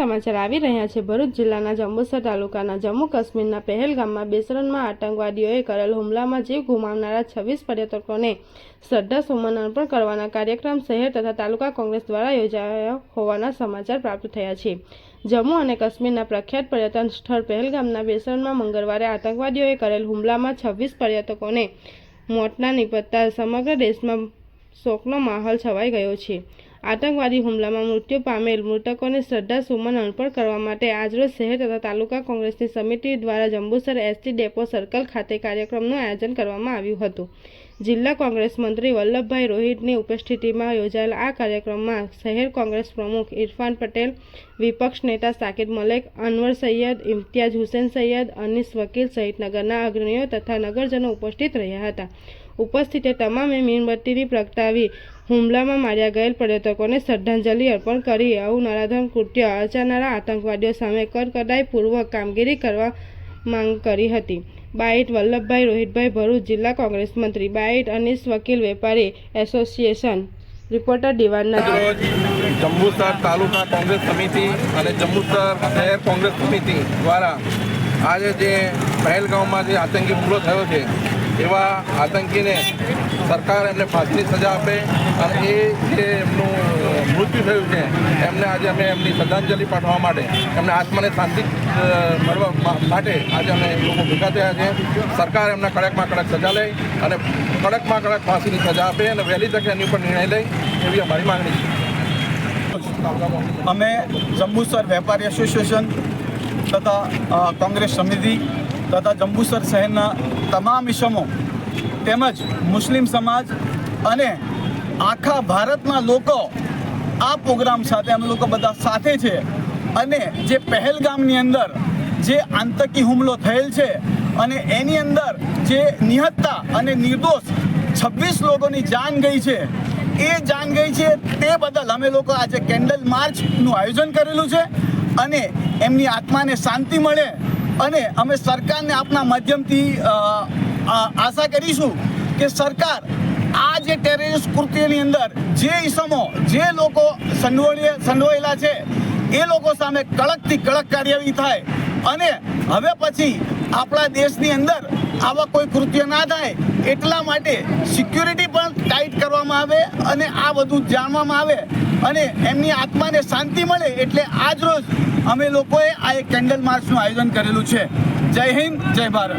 સમાચાર આવી રહ્યા છે। ભરૂચ જિલ્લાના જંબુસર તાલુકાના જમ્મુ કાશ્મીરના પહેલગામમાં બેસરણમાં આતંકવાદીઓએ કરેલ હુમલામાં જીવ ગુમાવનારા 26 પર્યટકોને શ્રદ્ધાસુમન અર્પણ કરવાના કાર્યક્રમ શહેર તથા તાલુકા કોંગ્રેસ દ્વારા યોજાયો હોવાના સમાચાર પ્રાપ્ત થયા છે। જમ્મુ અને કાશ્મીરના પ્રખ્યાત પર્યટન સ્થળ પહેલગામના બેસરણમાં મંગળવારે આતંકવાદીઓએ કરેલ હુમલામાં 26 પર્યટકોને મોતના નિપજતા સમગ્ર દેશમાં શોકનો માહોલ છવાઈ ગયો છે। આતંકવાદી હુમલામાં મૃત્યુ પામેલ મૃતકોને શ્રદ્ધાસુમન અર્પણ કરવા માટે આજરોજ શહેર તથા તાલુકા કોંગ્રેસની સમિતિ દ્વારા જંબુસર એસટી ડેપો સર્કલ ખાતે કાર્યક્રમનું આયોજન કરવામાં આવ્યું હતું। જિલ્લા કોંગ્રેસ મંત્રી વલ્લભભાઈ રોહિતની ઉપસ્થિતિમાં યોજાયેલ આ કાર્યક્રમમાં શહેર કોંગ્રેસ પ્રમુખ ઇરફાન પટેલ, વિપક્ષ નેતા સાકિબ મલેક, અનવર સૈયદ, ઇમ્તિયાઝ હુસેન સૈયદ, અનીસ વકીલ સહિત નગરના અગ્રણીઓ તથા નગરજનો ઉપસ્થિત રહ્યા હતા। ઉપસ્થિત તમામે મીણબત્તીની પ્રગટાવી હુમલામાં માર્યા ગયેલ પર્યટકોને શ્રદ્ધાંજલિ અર્પણ કરી આવું નરાધમ કૃત્ય આચરનારા આતંકવાદીઓ સામે કડકાઈપૂર્વક કામગીરી કરવા માંગ કરી હતી। બાઇટ વલ્લભભાઈ રોહિતભાઈ, ભરૂચ જિલ્લા કોંગ્રેસ મંત્રી। બાઇટ અનીસ વકીલ, વેપારી એસોસિએશન। રિપોર્ટર દિવાન જંબુસર તાલુકા કોંગ્રેસ સમિતિ અને જંબુસર શહેર કોંગ્રેસ સમિતિ દ્વારા આજે જે પહેલગામમાં જે આતંકી હુમલો થયો છે એવા આતંકીને સરકાર એમને ફાંસીની સજા આપે અને એ જે એમનું મૃત્યુ થયું છે એમને આજે અમે એમની શ્રદ્ધાંજલિ પાઠવવા માટે, એમના આત્માને શાંતિ મળવા માટે આજે અમે લોકો ભેગા થયા છે। સરકાર એમના કડકમાં કડક સજા લે અને કડકમાં કડક ફાંસીની સજા આપે અને વહેલી તકે એની ઉપર નિર્ણય લે એવી અમારી માંગણી છે। અમે જંબુસર વેપારી એસોસિએશન તથા કોંગ્રેસ સમિતિ તથા જંબુસર શહેરના તમામ ઇસમો તેમજ મુસ્લિમ સમાજ અને આખા ભારતના લોકો આ પ્રોગ્રામ સાથે અમે લોકો બધા સાથે છે અને જે પહેલગામની અંદર જે આતંકી હુમલો થયેલ છે અને એની અંદર જે નિહત્તા અને નિર્દોષ 26 લોકોની જાન ગઈ છે, એ જાન ગઈ છે તે બદલ અમે લોકો આજે કેન્ડલ માર્ચનું આયોજન કરેલું છે અને એમની આત્માને શાંતિ મળે અને અમે સરકારને આપના માધ્યમથી આશા કરીશું કે સરકાર આ જે ટેરરિસ્ટ કૃત્યની અંદર જે ઇસમો જે લોકો સંડોવાયેલા છે એ લોકો સામે કડકથી કડક કાર્યવાહી થાય અને હવે પછી આપણા દેશની અંદર આવા કોઈ કૃત્ય ના થાય એટલા માટે સિક્યુરિટી પણ ટાઈટ કરવામાં આવે અને આ બધું જાણવામાં આવે અને એમની આત્માને શાંતિ મળે એટલે આજ રોજ અમે લોકોએ આ એક કેન્ડલ માર્ચનું આયોજન કરેલું છે। જય હિન્દ, જય ભારત।